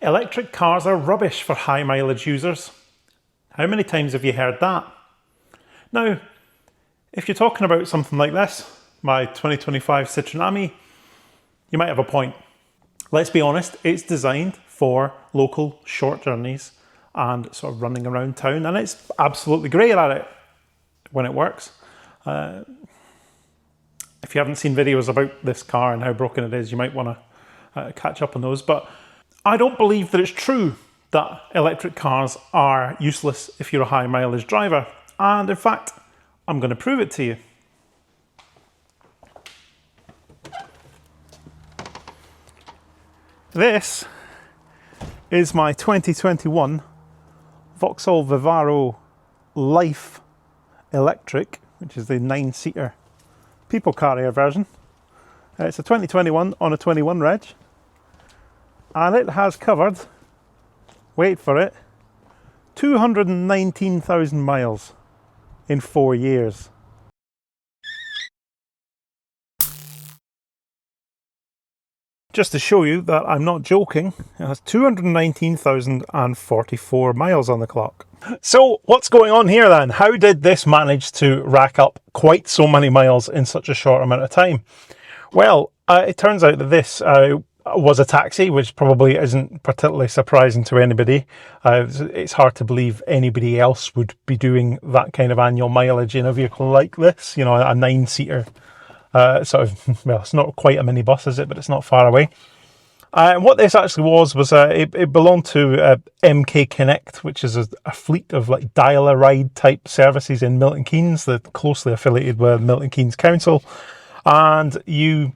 Electric cars are rubbish for high mileage users. How many times have you heard that? Now, if you're talking about something like this, my 2025 Citroen Ami, you might have a point. Let's be honest, it's designed for local short journeys and sort of running around town, and it's absolutely great at it when it works. If you haven't seen videos about this car and how broken it is, you might want to catch up on those. But I don't believe that it's true that electric cars are useless if you're a high mileage driver. And in fact, I'm going to prove it to you. This is my 2021 Vauxhall Vivaro Life electric, which is the 9-seater people carrier version. It's a 2021 on a 21 reg, and it has covered, wait for it, 219,000 miles in 4 years. Just to show you that I'm not joking, it has 219,044 miles on the clock. So what's going on here then? How did this manage to rack up quite so many miles in such a short amount of time? Well, it turns out that this was a taxi, which probably isn't particularly surprising to anybody. It's hard to believe anybody else would be doing that kind of annual mileage in a vehicle like this, you know, a 9-seater. Sort of, well, it's not quite a minibus, is it? But it's not far away. And what this actually was it belonged to MK Connect, which is a fleet of like dial-a-ride type services in Milton Keynes, they're closely affiliated with Milton Keynes Council. And you,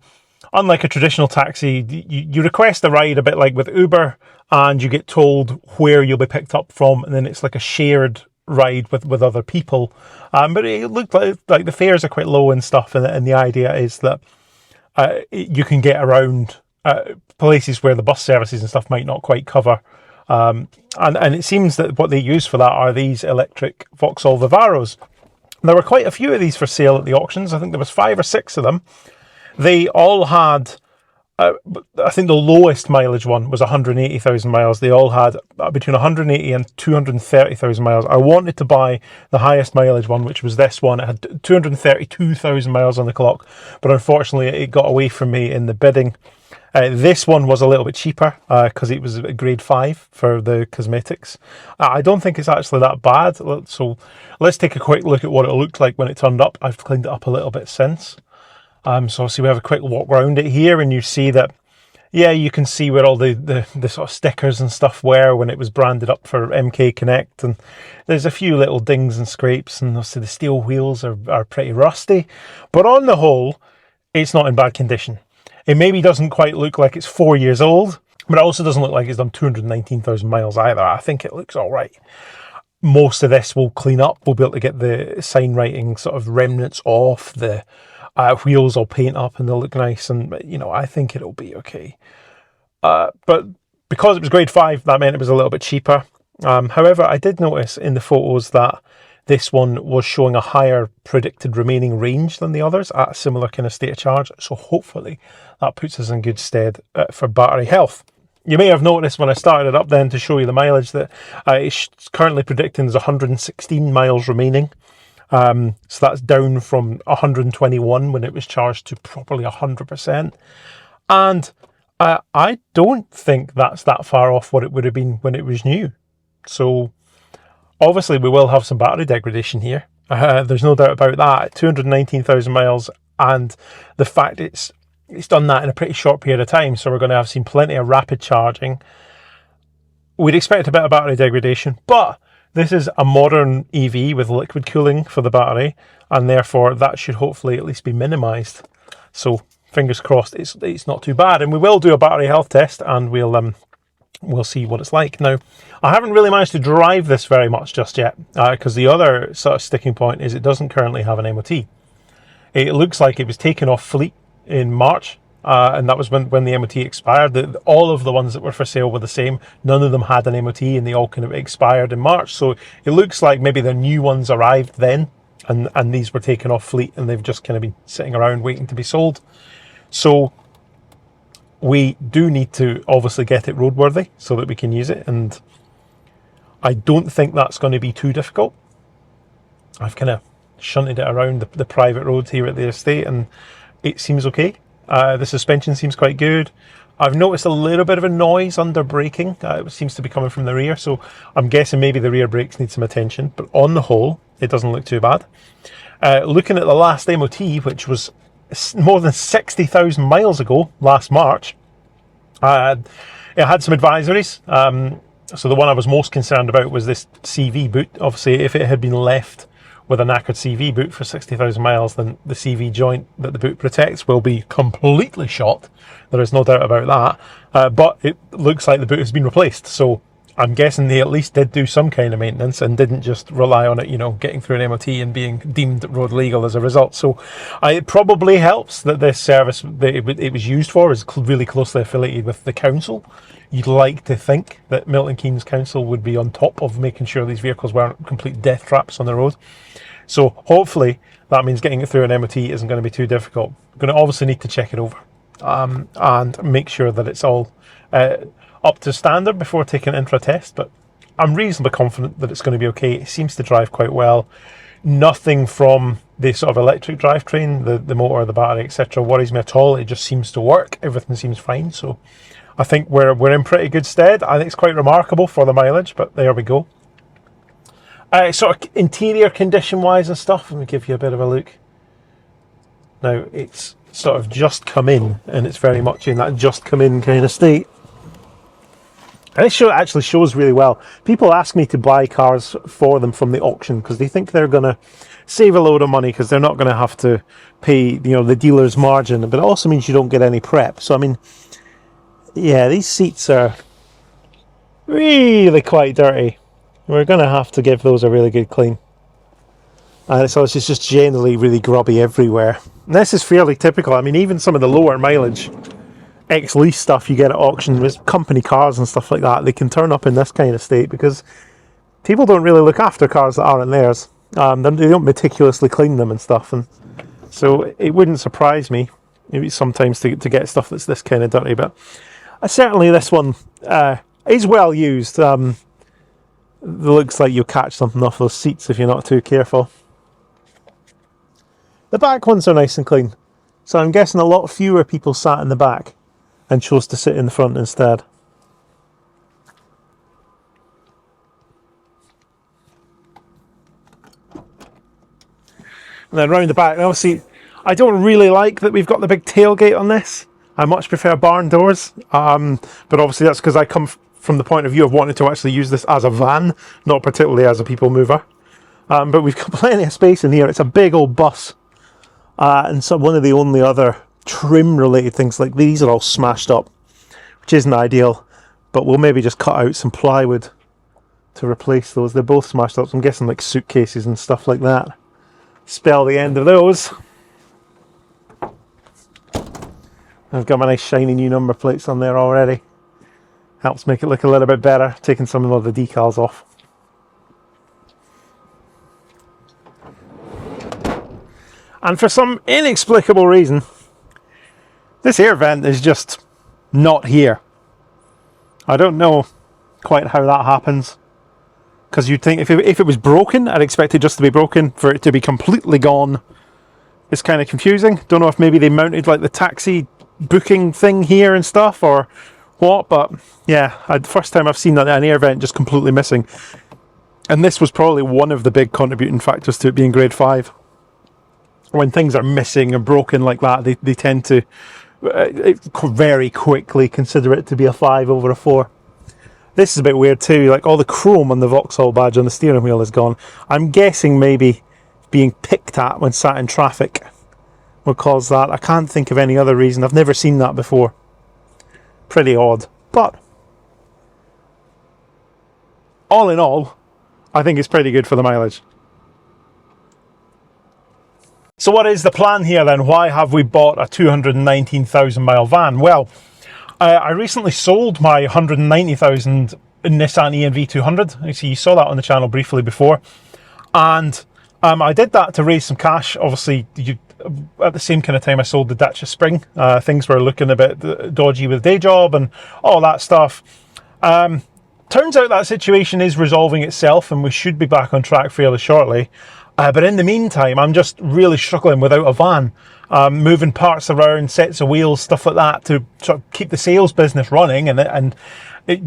unlike a traditional taxi, you request a ride a bit like with Uber, and you get told where you'll be picked up from, and then it's like a shared ride with other people. But it looked like the fares are quite low and stuff, and the idea is that you can get around places where the bus services and stuff might not quite cover. And it seems that what they use for that are these electric Vauxhall Vivaros. There were quite a few of these for sale at the auctions. I think there was 5 or 6 of them. They all had, I think the lowest mileage one was 180,000 miles. They all had between 180 and 230,000 miles. I wanted to buy the highest mileage one, which was this one. It had 232,000 miles on the clock, but unfortunately it got away from me in the bidding. This one was a little bit cheaper because it was a grade 5 for the cosmetics. I don't think it's actually that bad. So let's take a quick look at what it looked like when it turned up. I've cleaned it up a little bit since. So obviously we have a quick walk around it here, and you see that, yeah, you can see where all the sort of stickers and stuff were when it was branded up for MK Connect, and there's a few little dings and scrapes, and obviously the steel wheels are pretty rusty, but on the whole, it's not in bad condition. It maybe doesn't quite look like it's 4 years old, but it also doesn't look like it's done 219,000 miles either. I think it looks all right. Most of this will clean up. We'll be able to get the sign writing sort of remnants off. The wheels will paint up and they'll look nice. And, you know, I think it'll be okay. But because it was grade 5, that meant it was a little bit cheaper. However, I did notice in the photos that this one was showing a higher predicted remaining range than the others at a similar kind of state of charge. So hopefully that puts us in good stead for battery health. You may have noticed when I started it up then to show you the mileage that it's currently predicting there's 116 miles remaining. So that's down from 121 when it was charged to probably 100%. And I don't think that's that far off what it would have been when it was new. So obviously we will have some battery degradation here. There's no doubt about that. 219,000 miles, and the fact it's done that in a pretty short period of time, so we're going to have seen plenty of rapid charging. We'd expect a bit of battery degradation, but this is a modern EV with liquid cooling for the battery, and therefore that should hopefully at least be minimised. So fingers crossed it's not too bad, and we will do a battery health test, and we'll see what it's like. Now, I haven't really managed to drive this very much just yet, because the other sort of sticking point is it doesn't currently have an MOT. It looks like it was taken off fleet in March, and that was when the MOT expired. All of the ones that were for sale were the same. None of them had an MOT, and they all kind of expired in March. So it looks like maybe the new ones arrived then, and these were taken off fleet, and they've just kind of been sitting around waiting to be sold. So we do need to obviously get it roadworthy so that we can use it, and I don't think that's going to be too difficult. I've kind of shunted it around the private road here at the estate, and it seems okay. The suspension seems quite good. I've noticed a little bit of a noise under braking. It seems to be coming from the rear, so I'm guessing maybe the rear brakes need some attention, but on the whole, it doesn't look too bad. Looking at the last MOT, which was more than 60,000 miles ago, last March, it had some advisories. So the one I was most concerned about was this CV boot. Obviously, if it had been left with a knackered CV boot for 60,000 miles, then the CV joint that the boot protects will be completely shot. There is no doubt about that. But it looks like the boot has been replaced. So I'm guessing they at least did do some kind of maintenance and didn't just rely on it, you know, getting through an MOT and being deemed road legal as a result. So it probably helps that this service that it was used for is really closely affiliated with the council. You'd like to think that Milton Keynes Council would be on top of making sure these vehicles weren't complete death traps on the road. So hopefully that means getting it through an MOT isn't going to be too difficult. We're going to obviously need to check it over and make sure that it's all up to standard before taking it in for a test, but I'm reasonably confident that it's going to be okay. It seems to drive quite well. Nothing from the sort of electric drivetrain, the motor, the battery, etc. worries me at all. It just seems to work. Everything seems fine. So I think we're in pretty good stead. I think it's quite remarkable for the mileage, but there we go. Sort of interior condition wise and stuff, let me give you a bit of a look. Now it's sort of just come in, and it's very much in that just come in kind of state. And this actually shows really well. People ask me to buy cars for them from the auction because they think they're going to save a load of money because they're not going to have to pay, you know, the dealer's margin. But it also means you don't get any prep. So I mean, yeah, these seats are really quite dirty. We're going to have to give those a really good clean. And so it's just generally really grubby everywhere. And this is fairly typical. I mean, even some of the lower mileage ex-lease stuff you get at auction with company cars and stuff like that, they can turn up in this kind of state because people don't really look after cars that aren't theirs. They don't meticulously clean them and stuff, and so it wouldn't surprise me maybe sometimes to get stuff that's this kind of dirty. But certainly this one is well used. It looks like you'll catch something off those seats if you're not too careful. The back ones are nice and clean, so I'm guessing a lot fewer people sat in the back and chose to sit in the front instead. And then round the back, now see, I don't really like that we've got the big tailgate on this. I much prefer barn doors, but obviously that's because I come from the point of view of wanting to actually use this as a van, not particularly as a people mover. But we've got plenty of space in here. It's a big old bus. And so one of the only other trim related things like these are all smashed up, which isn't ideal, but we'll maybe just cut out some plywood to replace those. They're both smashed up, so I'm guessing like suitcases and stuff like that. Spell the end of those. I've got my nice shiny new number plates on there already. Helps make it look a little bit better, taking some of the decals off. And for some inexplicable reason, this air vent is just not here. I don't know quite how that happens. Because you'd think if it was broken, I'd expect it just to be broken. For it to be completely gone, it's kind of confusing. Don't know if maybe they mounted like the taxi booking thing here and stuff or what. But yeah, the first time I've seen that an air vent just completely missing. And this was probably one of the big contributing factors to it being grade 5. When things are missing and broken like that, they tend to very quickly consider it to be a 5 over a 4. This is a bit weird too, like all the chrome on the Vauxhall badge on the steering wheel is gone. I'm guessing maybe being picked at when sat in traffic will cause that. I can't think of any other reason. I've never seen that before. Pretty odd. But all in all, I think it's pretty good for the mileage. So what is the plan here then? Why have we bought a 219,000 mile van? Well, I recently sold my 190,000 Nissan ENV 200. So you saw that on the channel briefly before. And I did that to raise some cash. Obviously, at the same kind of time I sold the Dacia Spring. Things were looking a bit dodgy with day job and all that stuff. Turns out that situation is resolving itself and we should be back on track fairly shortly. But in the meantime, I'm just really struggling without a van. Moving parts around, sets of wheels, stuff like that to sort of keep the sales business running and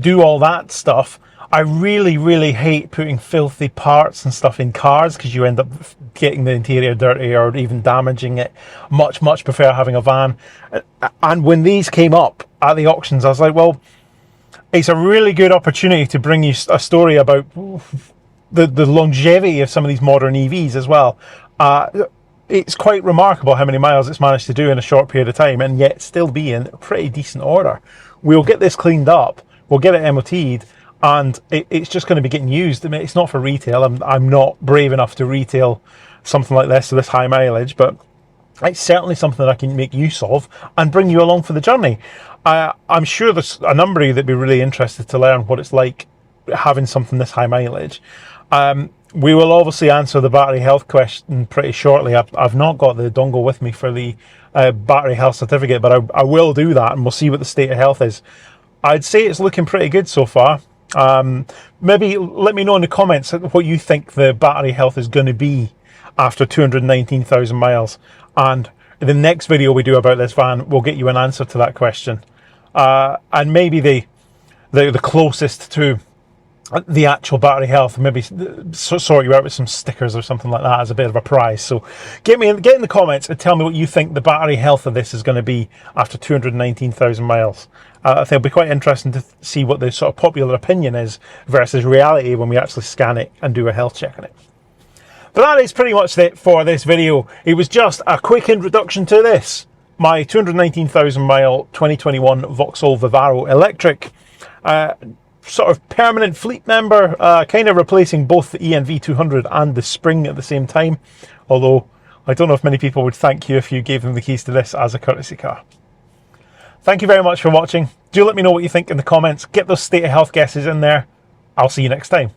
do all that stuff. I really hate putting filthy parts and stuff in cars because you end up getting the interior dirty or even damaging it. Much prefer having a van. And when these came up at the auctions, I was like, well, it's a really good opportunity to bring you a story about the longevity of some of these modern EVs as well. It's quite remarkable how many miles it's managed to do in a short period of time and yet still be in pretty decent order. We'll get this cleaned up, we'll get it MOT'd, and it's just going to be getting used. I mean, it's not for retail. I'm not brave enough to retail something like this, so this high mileage, but it's certainly something that I can make use of and bring you along for the journey. I'm sure there's a number of you that'd be really interested to learn what it's like having something this high mileage. We will obviously answer the battery health question pretty shortly. I've not got the dongle with me for the battery health certificate, but I will do that and we'll see what the state of health is. I'd say it's looking pretty good so far. Maybe let me know in the comments what you think the battery health is going to be after 219,000 miles. And in the next video we do about this van, we'll get you an answer to that question. And maybe the closest to the actual battery health, maybe sort you out with some stickers or something like that as a bit of a prize. So get in the comments and tell me what you think the battery health of this is going to be after 219,000 miles. I think it'll be quite interesting to see what the sort of popular opinion is versus reality when we actually scan it and do a health check on it. But that is pretty much it for this video. It was just a quick introduction to this, my 219,000 mile 2021 Vauxhall Vivaro electric. Sort of permanent fleet member, kind of replacing both the ENV 200 and the Spring at the same time. Although I don't know if many people would thank you if you gave them the keys to this as a courtesy car. Thank you very much for watching. Do let me know what you think in the comments. Get those state of health guesses in there. I'll see you next time.